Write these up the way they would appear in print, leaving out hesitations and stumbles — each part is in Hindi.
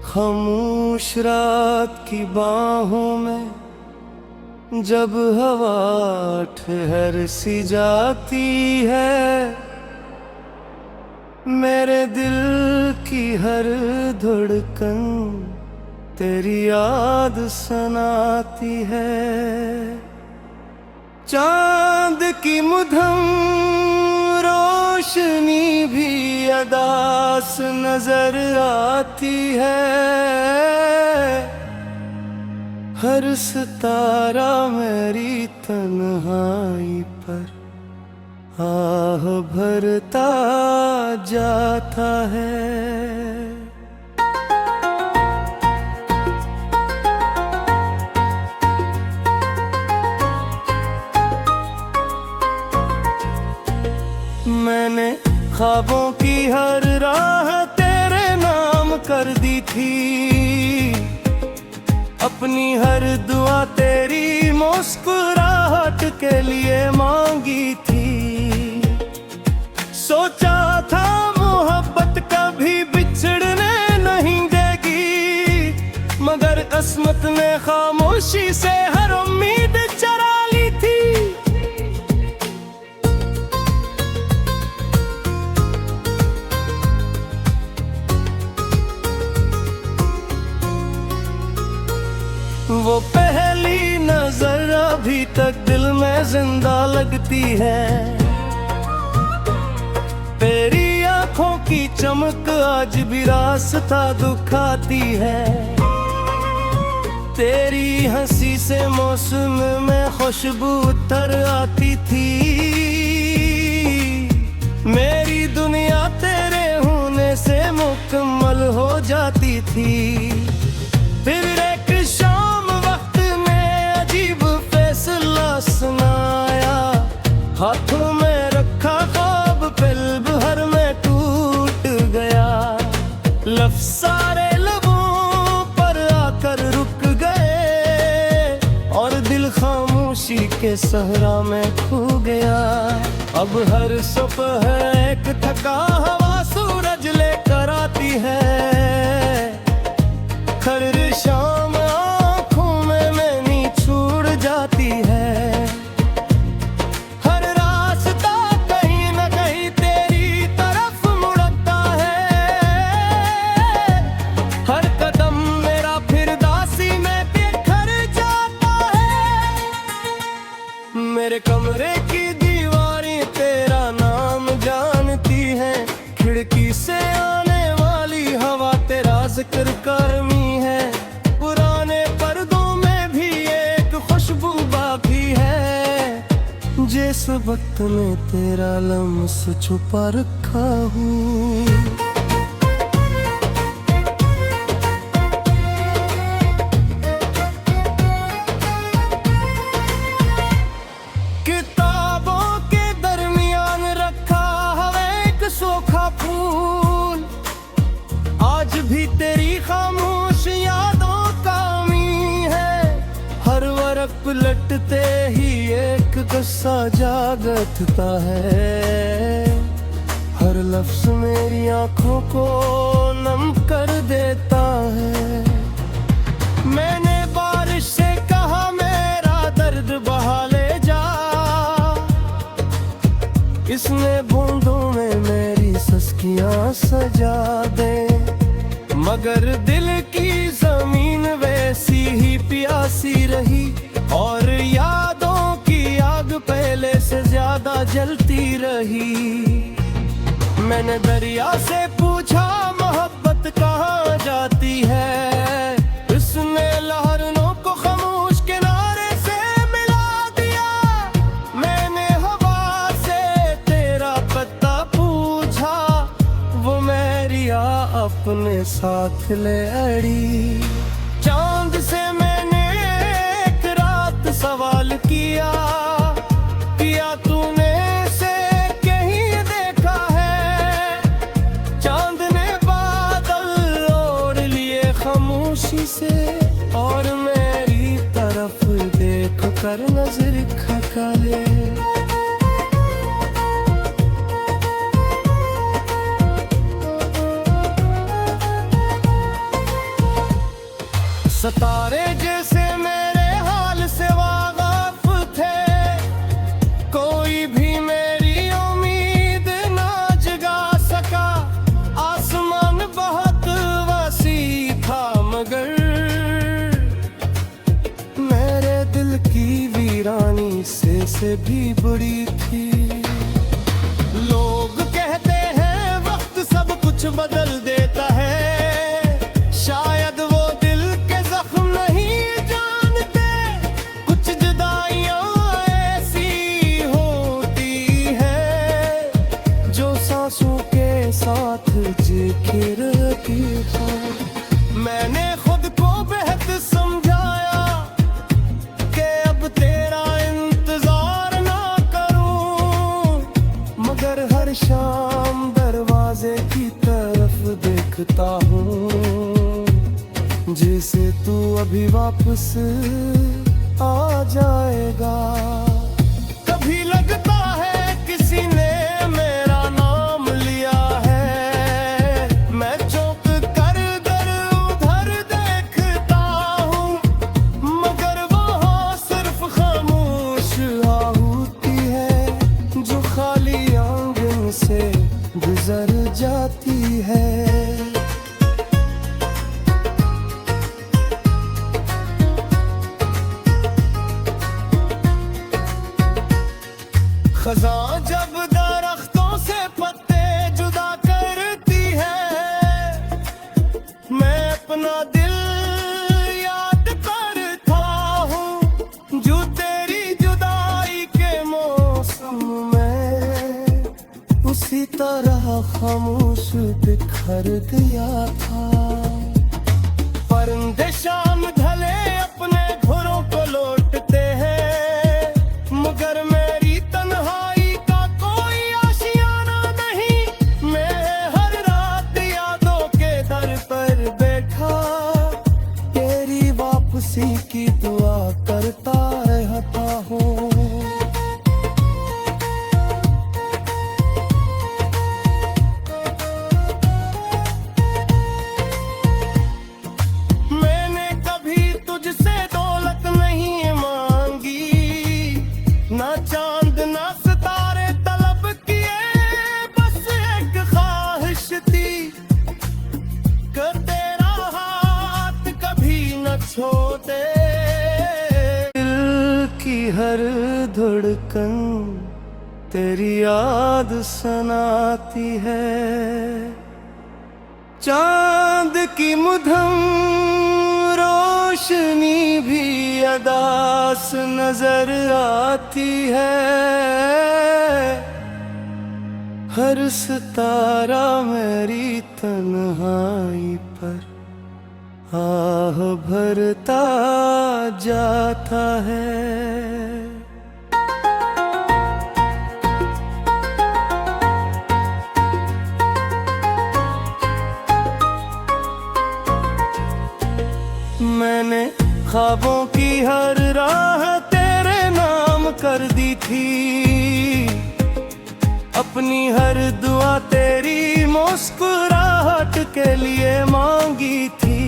खामोश रात की बाहों में जब हवा ठहर सी जाती है, मेरे दिल की हर धड़कन तेरी याद सुनाती है। चांद की मुधम रोशनी भी अदास नजर आती है, हर सितारा मेरी तन्हाई पर आह भरता जाता है। मैंने ख्वाबों की हर राह तेरे नाम कर दी थी, अपनी हर दुआ तेरी मुस्कुराहट के लिए मांगी थी। सोचा था मोहब्बत कभी बिछड़ने नहीं देगी, मगर किस्मत ने खामोशी से हर उम्मीद चरा ली थी। वो पहली नजर अभी तक दिल में जिंदा लगती है, तेरी आंखों की चमक आज भी रास्ता दुखाती है। तेरी हंसी से मौसम में खुशबू उतर आती थी, मेरी दुनिया तेरे होने से मुकम्मल हो जाती थी। फिर एक सुनाया, हाथों में रखा ख्वाब पल भर में टूट गया। लफ्ज़ सारे लबों पर आकर रुक गए और दिल खामोशी के सहरा में खो गया। अब हर सुबह एक थका हवा सूरज लेकर आती है, हर शाम आँखों में मैनी छूट जाती है। मेरे कमरे की दीवारें तेरा नाम जानती हैं, खिड़की से आने वाली हवा तेरा जिक्र करमी है। पुराने पर्दों में भी एक खुशबू बाकी है, जिस वक्त में तेरा लम्स छुपा रखा हूँ। सूखा फूल आज भी तेरी खामोश यादों का मी है, हर वरक पलटते ही एक किस्सा जागता है। हर लफ्ज मेरी आंखों को नम कर देता है। मैंने बारिश से कहा मेरा दर्द बहा ले जा, इसने बूंदों में मेरी सस्कियां सजा दे, मगर दिल की जमीन वैसी ही प्यासी रही और यादों की आग पहले से ज्यादा जलती रही। मैंने दरिया से पूछा मोहब्बत कहाँ जाती है, उसने लहरों को खामोश किनारे से मिला दिया। मैंने हवा से तेरा पता पूछा, वो मेरी अपने साथ ले अड़ी। चांद से मैंने एक रात सवाल किया, किया तूने से कहीं देखा है। चांद ने बादल ओढ़ लिए खामोशी से और मेरी तरफ देख कर नजर खका ले। सितारे जैसे मेरे हाल से वाकिफ थे, कोई भी मेरी उम्मीद ना जगा सका। आसमान बहुत वसी था मगर मेरे दिल की वीरानी से भी बड़ी थी। लोग कहते हैं वक्त सब कुछ बदल देता है, शायद वो दिल के जख्म नहीं जानते। कुछ जुदाइयां ऐसी होती है जो सांसों के साथ जिक्र है। मैंने खुद को बेहद समझाया कि अब तेरा इंतजार ना करूं, मगर हर शाम दरवाजे की तरफ देखता हूँ जिसे तू अभी वापस आ जाएगा। कभी लगता है किसी ने मेरा नाम लिया है, मैं चौंक कर दर उधर देखता हूँ, मगर वहाँ सिर्फ खामोश आहूती है जो खाली आंगन से गुजर जाती है। खज़ां जब दरख्तों से पत्ते जुदा करती है, मैं अपना दिल याद करता हूँ जो तेरी जुदाई के मौसम में उसी तरह खामोश बिखर गया था। परिंदे शाम ढले अपने घरों को लौटते हैं, मगर मेरी तन्हाई का कोई आशियाना नहीं। मैं हर रात यादों के दर पर बैठा तेरी वापसी की दुआ करता रहता हूँ। ना चांद ना सितारे तलब किए, बस एक ख्वाहिश थी कि तेरा हाथ कभी न छोड़े। दिल की हर धड़कन तेरी याद सुनाती है, चांद की मुधम रोशनी भी अदास नजर आती है। हर सितारा मेरी तन्हाई पर आह भरता जाता है। मैंने ख्वाबों की हर राह तेरे नाम कर दी थी, अपनी हर दुआ तेरी मुस्कुराहट के लिए मांगी थी।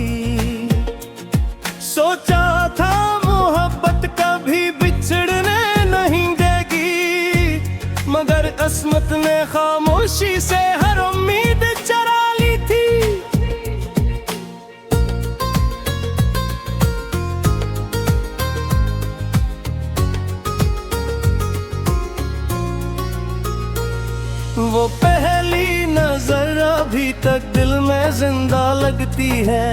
सोचा था मोहब्बत कभी बिछड़ने नहीं देगी, मगर किस्मत ने खामोशी से हर उम्मीद चरा ली थी। वो पहली नजर अभी तक दिल में जिंदा लगती है,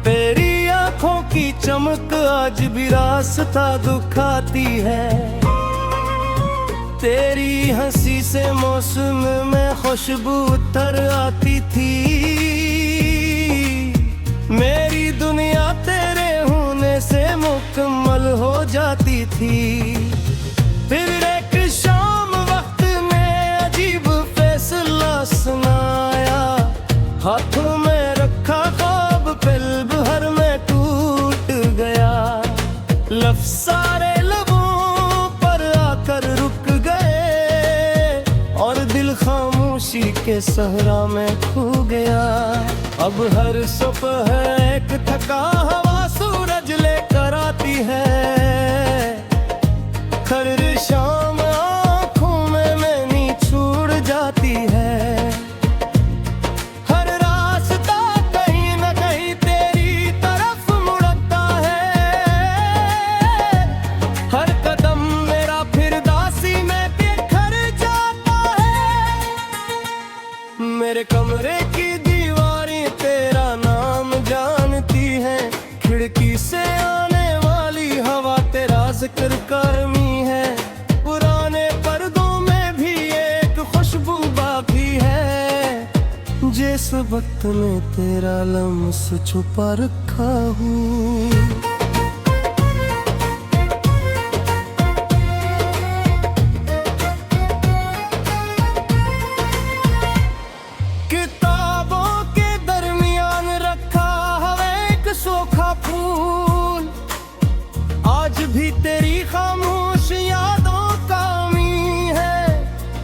तेरी आंखों की चमक आज भी रास्ता दुखाती है। तेरी हंसी से मौसम में खुशबू उतर आती थी, मेरी दुनिया तेरे होने से मुकम्मल हो जाती थी। फिर एक शाम वक्त ने अजीब फैसला सुनाया, हाथों में रखा ख्वाब पल भर में टूट गया। लफ्ज़ सारे लबों पर आकर रुक गए और दिल खामोशी के सहरा में खो गया। अब हर सुबह एक थका हवा सूरज लेकर आती है, हर शाम आँखों में नैनी छूट जाती है। हर रास्ता कहीं न कहीं तेरी तरफ मुड़ता है, हर कदम मेरा फिर दासी में बिखर जाता है। मेरे कमरे की दीवारें तेरा नाम जानती हैं, खिड़की से आने वाली हवा तेरा जिक्र करमी है। पुराने पर्दों में भी एक खुशबू बाकी है, जिस वक्त में तेरा लम्स छुपा रखा हूँ। किताबों के दरमियान रखा है एक सूखा फूल, आज भी तेरी खामोश यादों का मी है।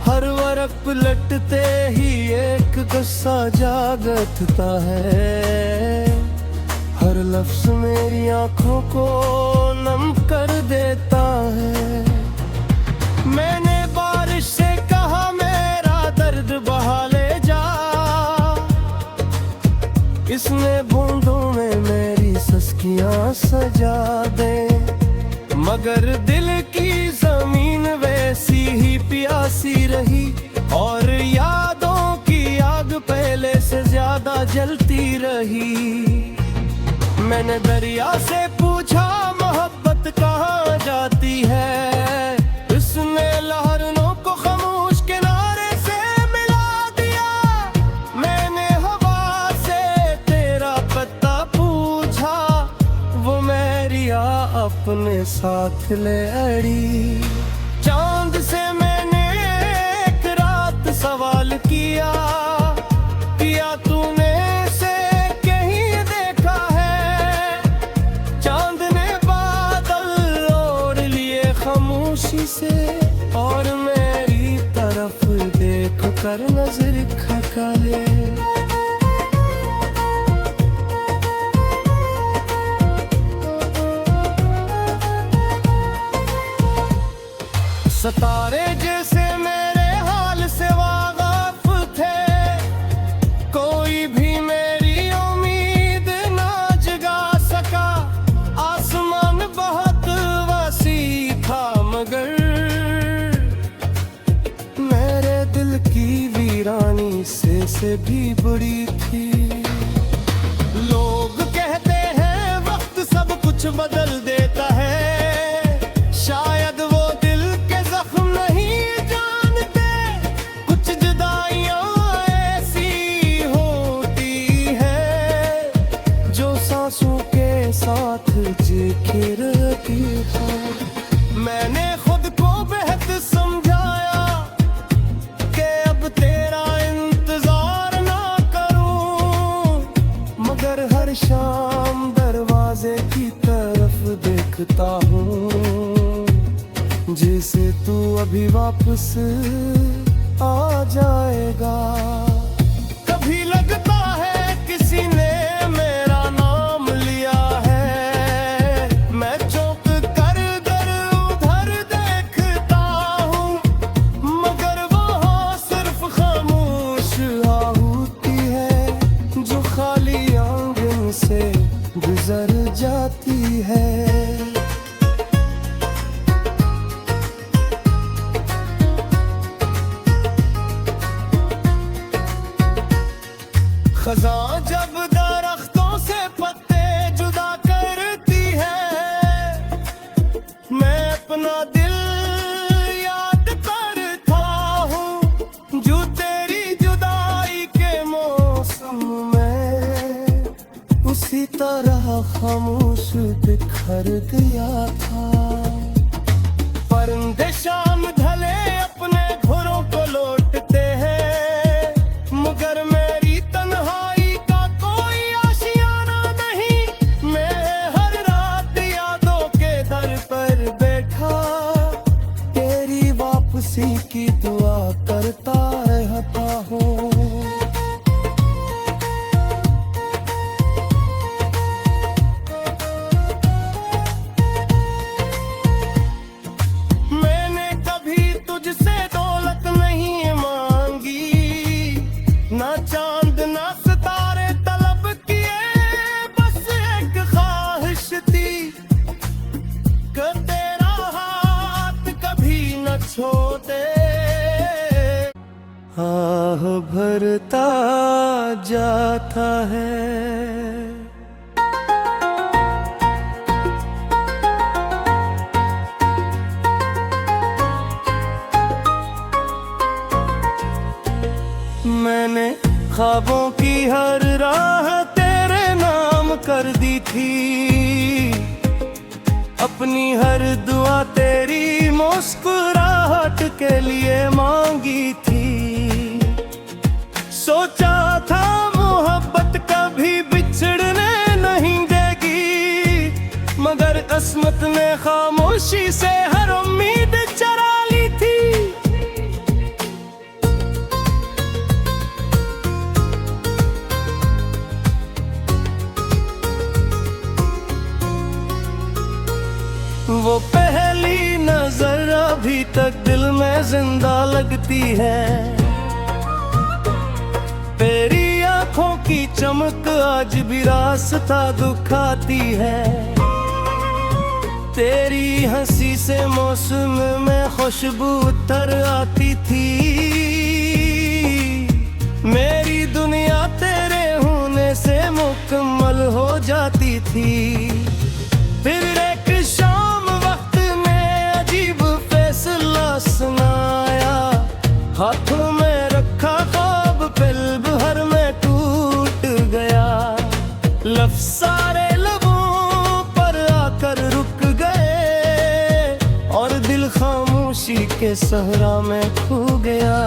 हर वरक पलटते ही एक गुस्सा जागता है, हर लफ्ज मेरी आंखों को नम कर देता है। मैंने बारिश से कहा मेरा दर्द बहा ले जा, इसने बूंदों में मेरी सस्कियां सजा दे, मगर दिल की जमीन वैसी ही प्यासी रही, और यादों की आग पहले से ज्यादा जलती रही। मैंने दरिया से पूछा मोहब्बत कहाँ जाती है, उसने लहरों को खामोश किनारे से मिला दिया। मैंने हवा से तेरा पता पूछा, वो मेरी अपने साथ ले अड़ी। चांद से मैंने एक रात सवाल किया, पिया तूने से कहीं देखा है? चांद ने बादल ओढ़ लिए खामोशी से, और मेरी तरफ देख कर नजर खका ले। सितारे जैसे मेरे हाल से वाकिफ थे, कोई भी मेरी उम्मीद ना जगा सका। आसमान बहुत वसी था मगर मेरे दिल की वीरानी से भी बड़ी थी। लोग कहते हैं वक्त सब कुछ बदल देता है, शायद वो दिल के जख्म नहीं जानते। कुछ जुदाइयां ऐसी होती है जो सांसों के साथ जिक्र है। मैंने खुद को बेहद समझाया कि अब तेरा इंतजार ना करूं, मगर हर शाम दरवाजे की तरफ देखता हूँ, जिसे तू अभी वापस आ जाएगा। कभी लगता है किसी ने मेरा नाम लिया है, मैं चौंक कर दर उधर देखता हूँ, मगर वहाँ सिर्फ खामोश आहूती है जो खाली आंगन से गुजर जाती है। खज़ां जब दरख्तों से पत्ते जुदा करती है, मैं अपना दिल याद करता हूँ, जो तेरी जुदाई के मौसम में उसी तरह खामोश बिखर गया था। परिंदे शाम ढले अपने घरों को लौटते हैं, मगर मेरी तन्हाई का कोई आशियाना नहीं। मैं हर रात यादों के दर पर बैठा तेरी वापसी की दुआ करता रहता हूँ। खुश होते। आह भरता जाता है। मैंने ख्वाबों की हर राह तेरे नाम कर दी थी, अपनी हर दुआ तेरी मुस्कुराहट के लिए मांगी थी। सोचा था मोहब्बत कभी बिछड़ने नहीं देगी, मगर किस्मत ने खामोशी से हर उम्मीद चरा ली थी। वो पहली नजर अभी तक दिल में जिंदा लगती है, तेरी आंखों की चमक आज भी रास्ता दुखाती है। तेरी हंसी से मौसम में खुशबू उतर आती थी, मेरी दुनिया तेरे होने से मुकम्मल हो जाती थी। फिर एक शाम वक्त ने अजीब फैसला सुनाया, हाथों में रखा ख्वाब पल भर में टूट गया। लफ्ज़ सारे लबों पर आकर रुक गए और दिल खामोशी के सहरा में खो गया।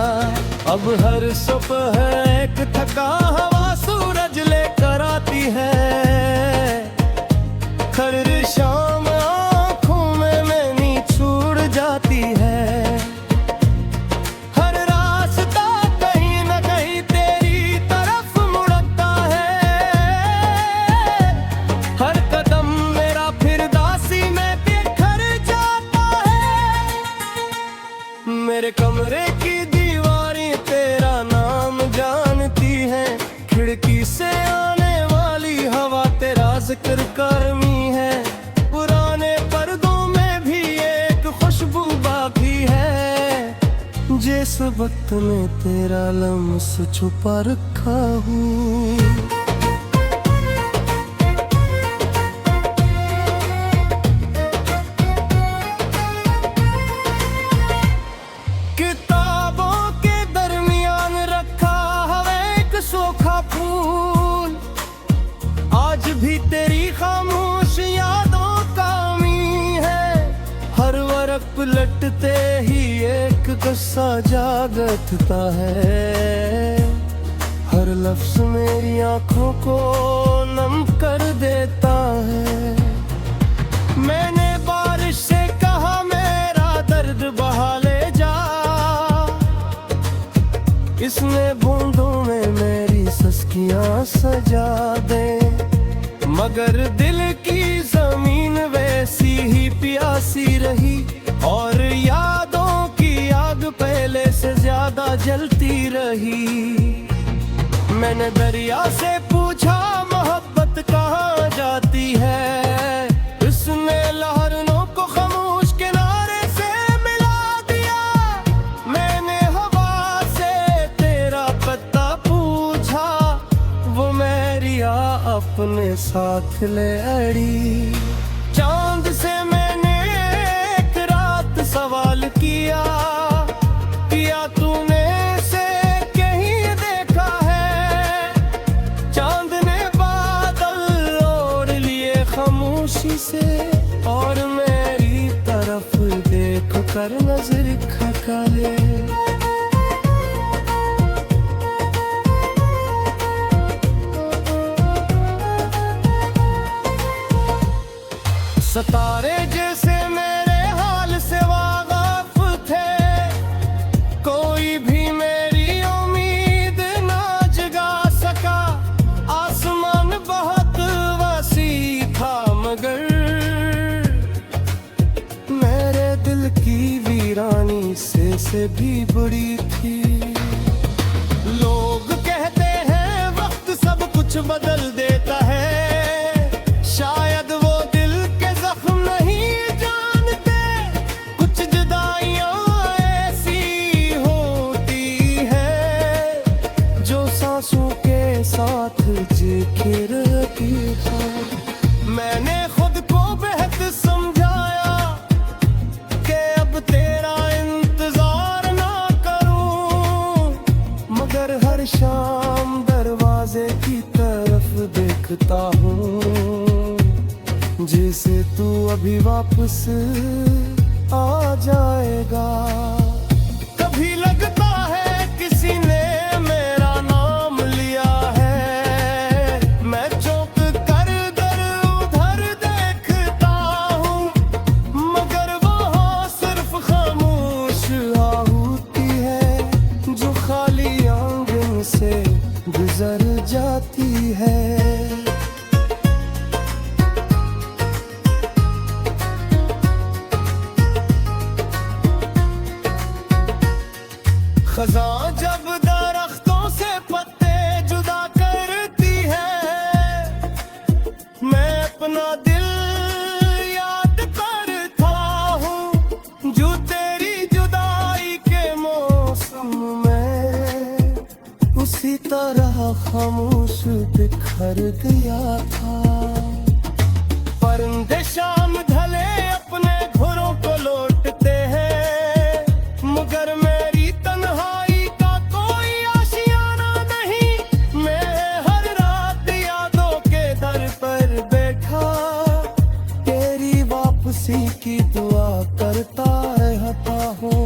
अब हर सुबह एक थका हवा सूरज लेकर आती है, हर शाम आँखों में नैनी छूट जाती है। हर रास्ता कहीं न कहीं तेरी तरफ मुड़ता है, हर कदम मेरा फिर दासी में बिखर जाता है। मेरे कमरे की दीवारें तेरा नाम जानती हैं, खिड़की से आने वाली हवा तेरा जिक्र करमी है। पुराने पर्दों में भी एक खुशबू बाकी है, जिस वक्त में तेरा लम्स छुपा रखा हूँ। किताबों के दरमियान रखा है एक सूखा फूल, आज भी तेरी खामोश यादों का मी है। हर वरक पलटते ही एक किस्सा जाग उठता है, हर लफ्ज मेरी आंखों को नम कर देता है। मैंने बारिश से कहा मेरा दर्द बहा ले जा, इसने बूंदों में मेरी सस्कियां सजा दे, मगर दिल की जमीन वैसी ही प्यासी रही और यादों की आग पहले से ज्यादा जलती रही। मैंने दरिया से पूछा मोहब्बत कहाँ जाती है, उसने लहरों को खामोश किनारे से मिला दिया। मैंने हवा से तेरा पता पूछा, वो मेरी अपने साथ ले अड़ी। चांद से मैंने एक रात सवाल किया, किया तूने से कहीं देखा है। चांद ने बादल ओढ़ लिए खामोशी से और मेरी तरफ देख कर नजर खका ले। सितारे जैसे मेरे हाल से वाकिफ थे, कोई भी मेरी उम्मीद ना जगा सका। आसमान बहुत वसी था मगर मेरे दिल की वीरानी से भी बड़ी थी। लोग कहते हैं वक्त सब कुछ बदल देता है, शायद वो दिल के जख्म नहीं जानते। कुछ जुदाइयां कभी वापस आ जाएगा। कभी लगता है किसी ने मेरा नाम लिया है, मैं चौंक कर दर उधर देखता हूँ, मगर वहाँ सिर्फ खामोश आहूती है जो खाली आंगन से गुजर जाती है। खज़ां जब दरख्तों से पत्ते जुदा करती है, मैं अपना दिल याद करता हूँ जो तेरी जुदाई के मौसम में उसी तरह खामोश बिखर गया था। परिंदे शाम ढले अपने घरों को लौटते हैं, मगर मेरी तन्हाई का कोई आशियाना नहीं। मैं हर रात यादों के दर पर बैठा तेरी वापसी की दुआ करता रहता हूँ।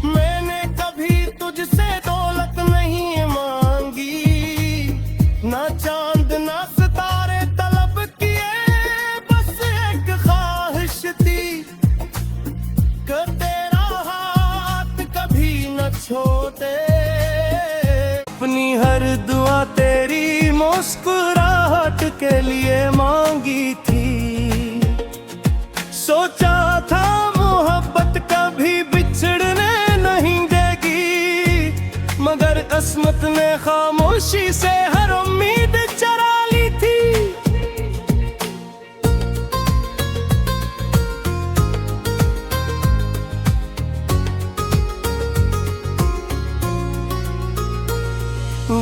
मैंने कभी तुझसे दौलत नहीं मांगी, ना चांद ना सितारे तलब किए, बस एक ख्वाहिश थी कि तेरा हाथ कभी न छोड़े। अपनी हर दुआ तेरी मुस्कुराहट के लिए मांगी थी, सोचा था मोहब्बत कभी बिछड़ने नहीं देगी, मगर किस्मत ने खामोशी से हर उम्मीद चरा ली थी।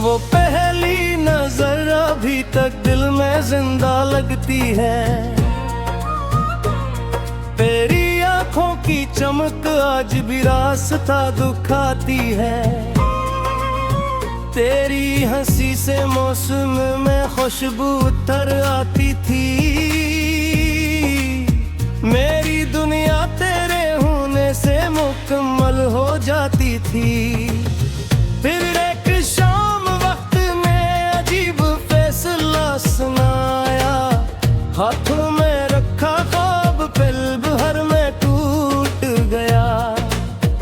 वो पहली नजर अभी तक दिल में जिंदा लगती है, तेरी आंखों की चमक आज भी रास्ता दुखाती है। तेरी हंसी से मौसम में खुशबू उतर आती थी, मेरी दुनिया तेरे होने से मुकम्मल हो जाती थी। फिर एक शाम वक्त में अजीब फैसला सुनाया, हाथों में रखा ख्वाब पल भर में टूट गया।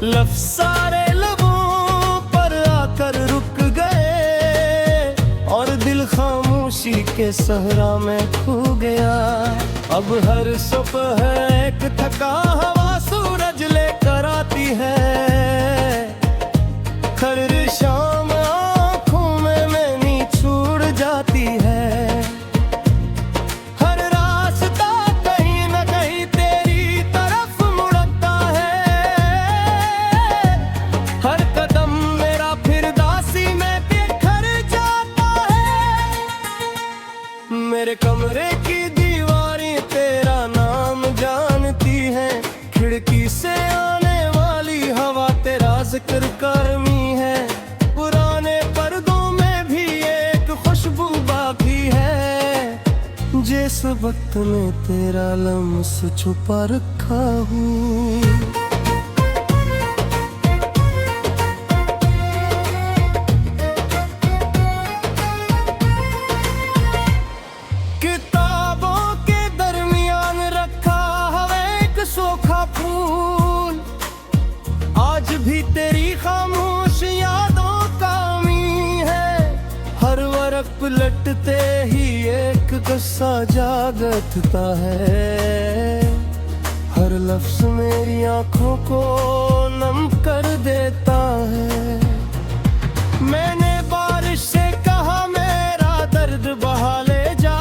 लफ्ज़ सारे लबों पर आकर रुक गए और दिल खामोशी के सहरा में खो गया। अब हर सुबह एक थका हवा सूरज लेकर आती है, हर शाम आँखों में मैंने छूट जाती है। हर रास्ता कहीं न कहीं तेरी तरफ मुड़ता है, हर कदम मेरा फिर दासी में बिखर जाता है। मेरे कमरे की दीवारें तेरा नाम जानती हैं, खिड़की से आने वाली हवा तेरा जिक्र करमी है। पुराने पर्दों में भी एक खुशबू बाकी है, जिस वक्त में तेरा लम्स छुपा रखा हूँ। किताबों के दरमियान रखा है एक सूखा फूल, आज भी तेरी खामोश यादों का मी है। हर वरक पलटते ही एक किस्सा जागता है, हर लफ्ज मेरी आंखों को नम कर देता है। मैंने बारिश से कहा मेरा दर्द बहा ले जा,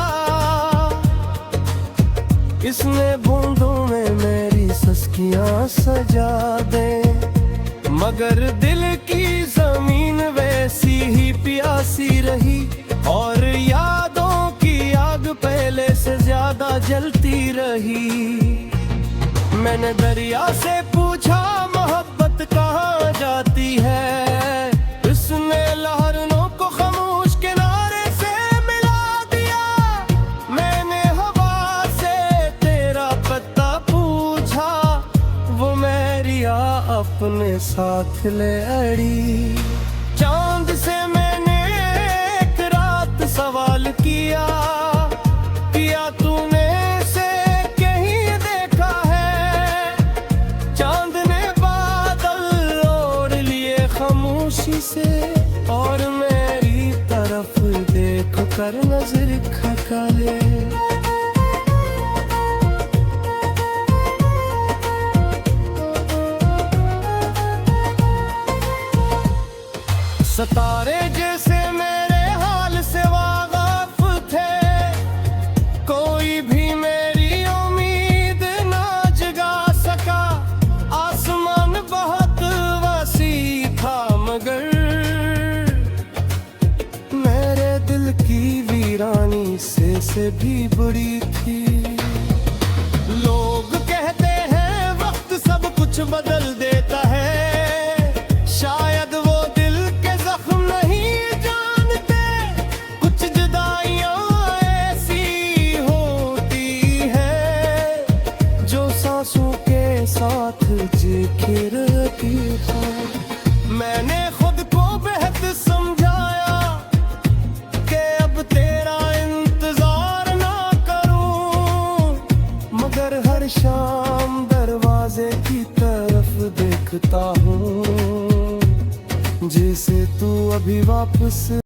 इसने बूंदों में मेरी सस्कियां सजा दे, मगर दिल की जमीन वैसी ही प्यासी रही और यादों की आग पहले से ज्यादा जलती रही। मैंने दरिया से पूछा मोहब्बत कहाँ जाती है, साथ ले अड़ी। चांद से मैंने एक रात सवाल किया, किया तूने से कहीं देखा है? चांद ने बादल ओढ़ लिए खामोशी से, और मेरी तरफ देख कर नजर खका ले। सितारे जैसे मेरे हाल से वाकिफ थे, कोई भी मेरी उम्मीद ना जगा सका। आसमान बहुत वसी था मगर मेरे दिल की वीरानी से भी बड़ी थी। लोग कहते हैं वक्त सब कुछ बदल देता है, शायद वो दिल के जख्म नहीं जानते। कुछ जुदाइयां ऐसी होती है जो सांसों के साथ जिक्र है। मैंने खुद को बेहद समझाया कि अब तेरा इंतजार ना करूं, मगर हर शाम दरवाजे की तरफ देखता हूँ जिसे तू अभी वापस